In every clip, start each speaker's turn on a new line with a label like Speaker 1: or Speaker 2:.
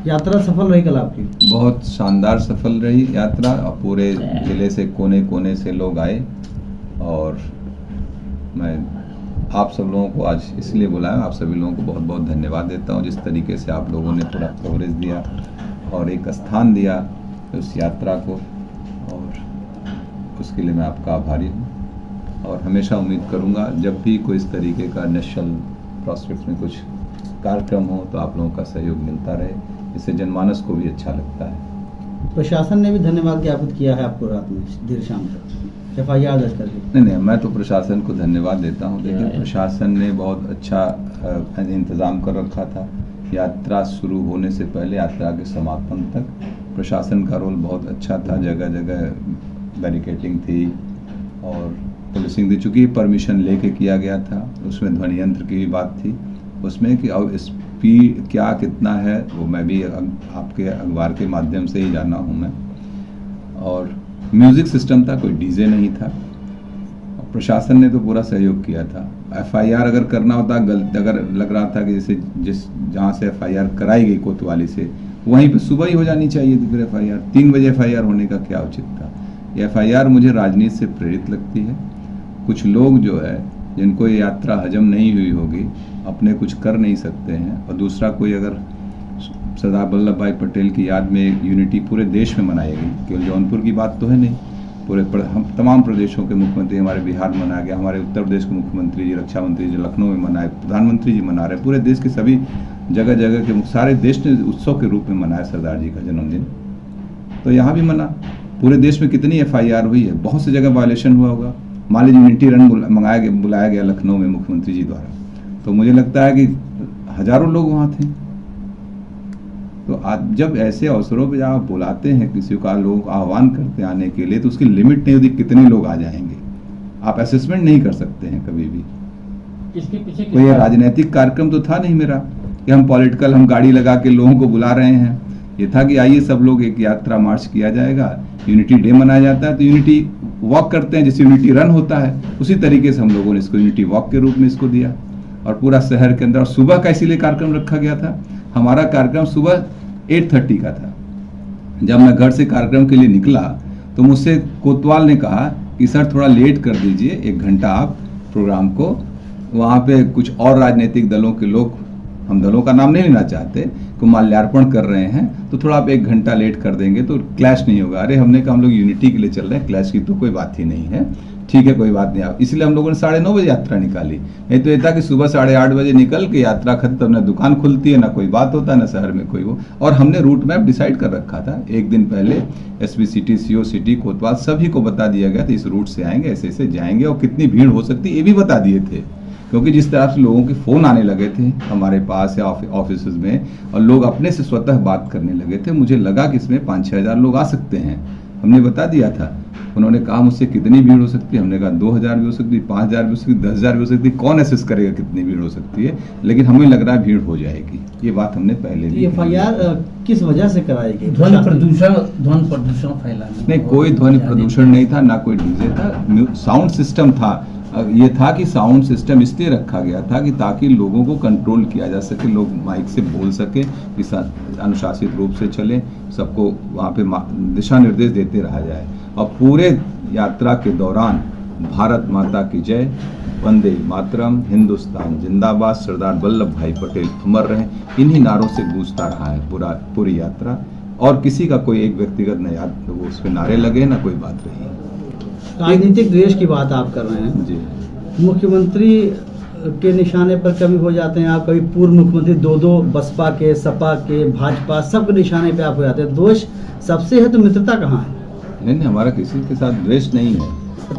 Speaker 1: यात्रा सफल रही कल आपकी?
Speaker 2: बहुत शानदार सफल रही यात्रा। पूरे जिले से कोने कोने से लोग आए और मैं आप सब लोगों को आज इसलिए बुलाया, आप सभी लोगों को बहुत बहुत धन्यवाद देता हूं जिस तरीके से आप लोगों ने पूरा कवरेज दिया और एक स्थान दिया उस यात्रा को, और उसके लिए मैं आपका आभारी हूं। और हमेशा उम्मीद करूंगा जब भी कोई इस तरीके का नेशनल प्रोस्पेक्ट में कुछ कार्यक्रम हो तो आप लोगों का सहयोग मिलता रहे, इससे जनमानस को भी अच्छा लगता है।
Speaker 1: प्रशासन ने भी धन्यवाद ज्ञापित किया है आपको रात में देर शाम तक FIR दर्ज करके?
Speaker 2: नहीं, मैं तो प्रशासन को धन्यवाद देता हूं। देखिए, प्रशासन ने बहुत अच्छा इंतज़ाम कर रखा था। यात्रा शुरू होने से पहले यात्रा के समापन तक प्रशासन का रोल बहुत अच्छा था। जगह जगह बैरिकेडिंग थी और पुलिसिंग थी। चूँकि परमिशन लेके किया गया था, उसमें ध्वनि यंत्र की भी बात थी उसमें कि अब स्पीड क्या कितना है वो मैं भी आपके अखबार के माध्यम से ही जाना हूँ मैं। और म्यूज़िक सिस्टम था, कोई डीजे नहीं था। प्रशासन ने तो पूरा सहयोग किया था। FIR अगर करना होता, गलत अगर लग रहा था कि जैसे जहाँ से FIR कराई गई कोतवाली से, वहीं पे सुबह ही हो जानी चाहिए थी। फिर FIR 3 बजे FIR होने का क्या उचित था? ये FIR मुझे राजनीति से प्रेरित लगती है। कुछ लोग जो है जिनको ये यात्रा हजम नहीं हुई होगी, अपने कुछ कर नहीं सकते हैं। और दूसरा, कोई अगर सरदार वल्लभ भाई पटेल की याद में यूनिटी पूरे देश में मनाई गई, केवल जौनपुर की बात तो है नहीं, पूरे हम तमाम प्रदेशों के मुख्यमंत्री, हमारे बिहार में मनाया गया, हमारे उत्तर प्रदेश के मुख्यमंत्री जी, रक्षा मंत्री जी लखनऊ में मनाए, प्रधानमंत्री जी मना रहे, पूरे देश के सभी जगह जगह के सारे देश ने उत्सव के रूप में मनाया सरदार जी का जन्मदिन। तो यहाँ भी मना। पूरे देश में कितनी FIR हुई है, बहुत सी जगह वायलेशन हुआ होगा। मान लीजिए यूनिटी रन बुलाया गया लखनऊ में मुख्यमंत्री जी द्वारा, तो मुझे लगता है कि हजारों लोग वहाँ थे। तो आज जब ऐसे अवसरों पर आप बुलाते हैं किसी का, लोग आह्वान करते हैं आने के लिए, तो उसकी लिमिट नहीं होती कितने लोग आ जाएंगे। आप असेसमेंट नहीं कर सकते हैं कभी भी।
Speaker 1: इसके पीछे
Speaker 2: कोई राजनीतिक कार्यक्रम तो था नहीं मेरा कि हम गाड़ी लगा के लोगों को बुला रहे हैं। ये था कि आइए सब लोग एक यात्रा मार्च किया जाएगा, यूनिटी डे मनाया जाता है तो यूनिटी वॉक करते हैं, जैसे यूनिटी रन होता है उसी तरीके से हम लोगों ने इसको यूनिटी वॉक के रूप में इसको दिया। और पूरा शहर के अंदर, और सुबह का इसीलिए कार्यक्रम रखा गया था। हमारा कार्यक्रम सुबह 8:30 का था। जब मैं घर से कार्यक्रम के लिए निकला तो मुझसे कोतवाल ने कहा कि सर थोड़ा लेट कर दीजिए, 1 घंटा आप प्रोग्राम को, वहाँ पे कुछ और राजनीतिक दलों के लोग, हम दलों का नाम नहीं लेना चाहते, को माल्यार्पण कर रहे हैं, तो थोड़ा आप 1 घंटा लेट कर देंगे तो क्लैश नहीं होगा। अरे हमने कहा हम लोग यूनिटी के लिए चल रहे हैं, क्लैश की तो कोई बात ही नहीं है। ठीक है, कोई बात नहीं। आप इसलिए हम लोगों ने 9:30 बजे यात्रा निकाली। नहीं तो ये था कि सुबह 8:30 बजे निकल के यात्रा खत्म, ना दुकान खुलती है, ना कोई बात होता, ना शहर में कोई वो। और हमने रूट मैप डिसाइड कर रखा था एक दिन पहले। SB सिटी, CO सिटी, कोतवाल सभी को बता दिया गया था इस रूट से आएंगे, ऐसे ऐसे जाएंगे, और कितनी भीड़ हो सकती है ये भी बता दिए थे। क्योंकि जिस तरह से लोगों के फ़ोन आने लगे थे हमारे पास या ऑफिस में, और लोग अपने से स्वतः बात करने लगे थे, मुझे लगा कि इसमें 5-6 हज़ार लोग आ सकते हैं। हमने बता दिया था। उन्होंने कहा मुझसे कितनी भीड़ हो सकती है, हमने कहा 2000 भी हो सकती है, 5000 भी हो सकती है, 10,000 भी हो सकती है, कौन एसेस करेगा कितनी भीड़ हो सकती है, लेकिन हमें लग रहा है भीड़ हो जाएगी। ये बात हमने पहले भी।
Speaker 1: FIR किस वजह से कराई गई?
Speaker 3: ध्वनि प्रदूषण फैलाना?
Speaker 2: नहीं, कोई ध्वनि प्रदूषण नहीं था, ना कोई डीजे था। साउंड सिस्टम था। ये था कि साउंड सिस्टम इसलिए रखा गया था कि ताकि लोगों को कंट्रोल किया जा सके, लोग माइक से बोल सके, अनुशासित रूप से चले, सबको वहाँ पे दिशा निर्देश देते रहा जाए। और पूरे यात्रा के दौरान भारत माता की जय, वंदे मातरम, हिंदुस्तान जिंदाबाद, सरदार वल्लभ भाई पटेल अमर रहे, इन्हीं नारों से गूंजता रहा है पूरी यात्रा। और किसी का कोई एक व्यक्तिगत न याद वो उस पर नारे लगे, ना कोई बात रही।
Speaker 1: राजनीतिक द्वेष की बात आप कर रहे हैं
Speaker 2: जी।
Speaker 1: मुख्यमंत्री के निशाने पर कभी हो जाते हैं आप, कभी पूर्व मुख्यमंत्री, 2 बसपा के, सपा के, भाजपा, सबके निशाने पे आप हो जाते हैं। दोष सबसे है तो मित्रता कहाँ है?
Speaker 2: नहीं, हमारा किसी के साथ द्वेष नहीं है।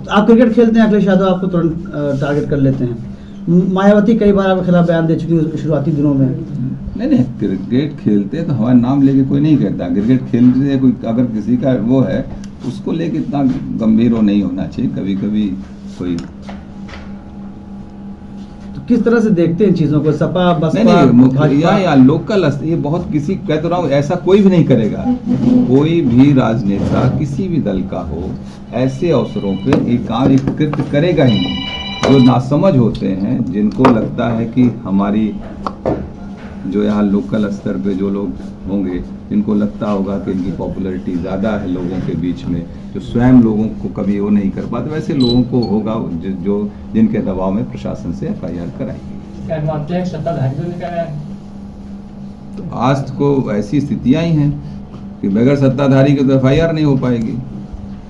Speaker 1: आप क्रिकेट खेलते हैं, अखिलेश यादव आपको तुरंत टारगेट कर लेते हैं। मायावती कई बार आपके खिलाफ बयान दे चुकी है शुरुआती दिनों में।
Speaker 2: नहीं, क्रिकेट खेलते तो हमारा नाम लेके कोई नहीं कहता। क्रिकेट खेलते कोई अगर किसी का वो है, उसको लेके इतना गंभीर वो नहीं होना चाहिए। कभी कभी कोई
Speaker 1: तो किस तरह से देखते हैं इन चीजों को? सपा, बसपा,
Speaker 2: भाजपा या लोकल, ये बहुत किसी, कह तो रहा हूँ, ऐसा कोई भी नहीं करेगा। कोई भी राजनेता किसी भी दल का हो, ऐसे अवसरों पे एक काम एक कृत्य करेगा ही नहीं। जो नासमझ होते हैं, जिनको लगता है कि हमारी जो यहाँ लोकल स्तर पे जो लोग होंगे जिनको लगता होगा कि इनकी पॉपुलैरिटी ज़्यादा है लोगों के बीच में, जो स्वयं लोगों को कभी वो नहीं कर पाते, वैसे लोगों को होगा जो जिनके दबाव में प्रशासन से FIR कराएंगे। तो आज को ऐसी स्थितियाँ ही हैं कि बगैर सत्ताधारी के तो FIR नहीं हो पाएगी।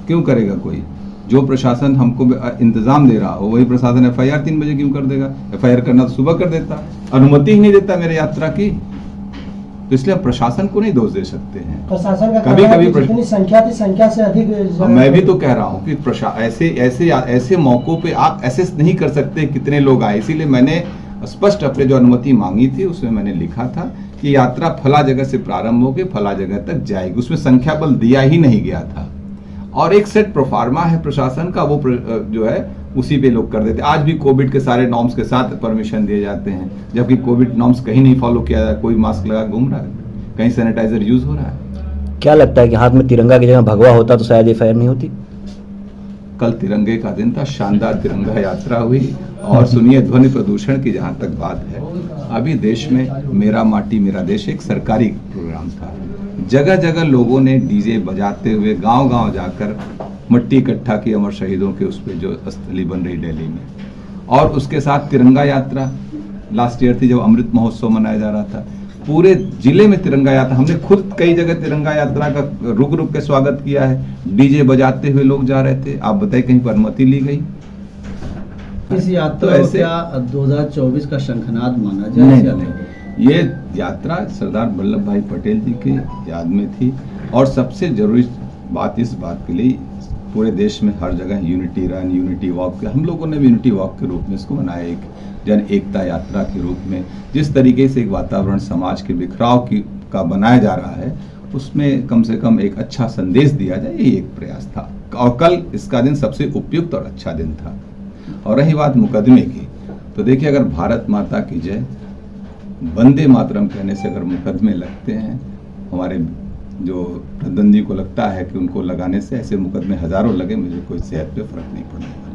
Speaker 2: क्यों करेगा कोई? जो प्रशासन हमको इंतजाम दे रहा हो वही प्रशासन FIR 3 बजे क्यों कर देगा? FIR करना तो सुबह कर देता, अनुमति ही नहीं देता मेरे यात्रा की। तो इसलिए हम प्रशासन को नहीं दोष दे सकते हैं।
Speaker 4: प्रशासन का
Speaker 2: कभी कभी
Speaker 4: जितनी संख्या थी, संख्या से अधिक
Speaker 2: मैं भी तो कह रहा हूँ कि ऐसे मौकों पे आप ऐसे नहीं कर सकते कितने लोग आए। इसीलिए मैंने स्पष्ट अपने जो अनुमति मांगी थी उसमें मैंने लिखा था कि यात्रा फला जगह से प्रारंभ होकर फला जगह तक जाएगी। उसमें संख्या बल दिया ही नहीं गया था और एक सेट प्रोफार्मा है प्रशासन का, वो जो है उसी पे लोग कर देते। आज भी कोविड के सारे नॉर्म्स के साथ परमिशन दिए जाते हैं, जबकि कोविड नॉर्म्स कहीं नहीं फॉलो किया जाता। कोई मास्क लगा घूम रहा है, कहीं सैनिटाइजर यूज हो रहा है।
Speaker 5: क्या लगता है कि हाथ में तिरंगा की जगह भगवा होता तो शायद FIR नहीं होती?
Speaker 2: कल तिरंगे का दिन था, शानदार तिरंगा यात्रा हुई। और सुनिए, ध्वनि प्रदूषण की जहाँ तक बात है, अभी देश में मेरा माटी मेरा देश एक सरकारी प्रोग्राम था। जगह जगह लोगों ने डीजे बजाते हुए गांव-गांव जाकर मिट्टी इकट्ठा की अमर शहीदों के उस पर जो स्थली बन रही दिल्ली में, और उसके साथ तिरंगा यात्रा लास्ट ईयर थी जब अमृत महोत्सव मनाया जा रहा था। पूरे जिले में तिरंगा यात्रा, हमने खुद कई जगह तिरंगा यात्रा का रुक रुक के स्वागत किया है। डीजे बजाते हुए लोग जा रहे थे। आप बताइए कहीं पर अनुमति ली गई?
Speaker 1: इस यात्रा
Speaker 2: तो
Speaker 1: को
Speaker 2: ऐसे-
Speaker 1: क्या 2024 का शंखनाद माना
Speaker 2: नहीं,
Speaker 1: जाए?
Speaker 2: नहीं, ये यात्रा सरदार वल्लभ भाई पटेल जी की याद में थी। और सबसे जरूरी बात इस बात के लिए पूरे देश में हर जगह यूनिटी रन, यूनिटी वॉक, हम लोगों ने भी यूनिटी वॉक के रूप में इसको मनाया, एक जन एकता यात्रा के रूप में। जिस तरीके से एक वातावरण समाज के बिखराव का बनाया जा रहा है, उसमें कम से कम एक अच्छा संदेश दिया जाए, यही एक प्रयास था। और कल इसका दिन सबसे उपयुक्त और अच्छा दिन था। और रही बात मुकदमे की, तो देखिए, अगर भारत माता की जय, वंदे मातरम कहने से अगर मुकदमे लगते हैं, हमारे जो प्रतिद्वंदी को लगता है कि उनको लगाने से ऐसे मुकदमे हजारों लगे, मुझे कोई सेहत पे फर्क नहीं पड़ने वाला।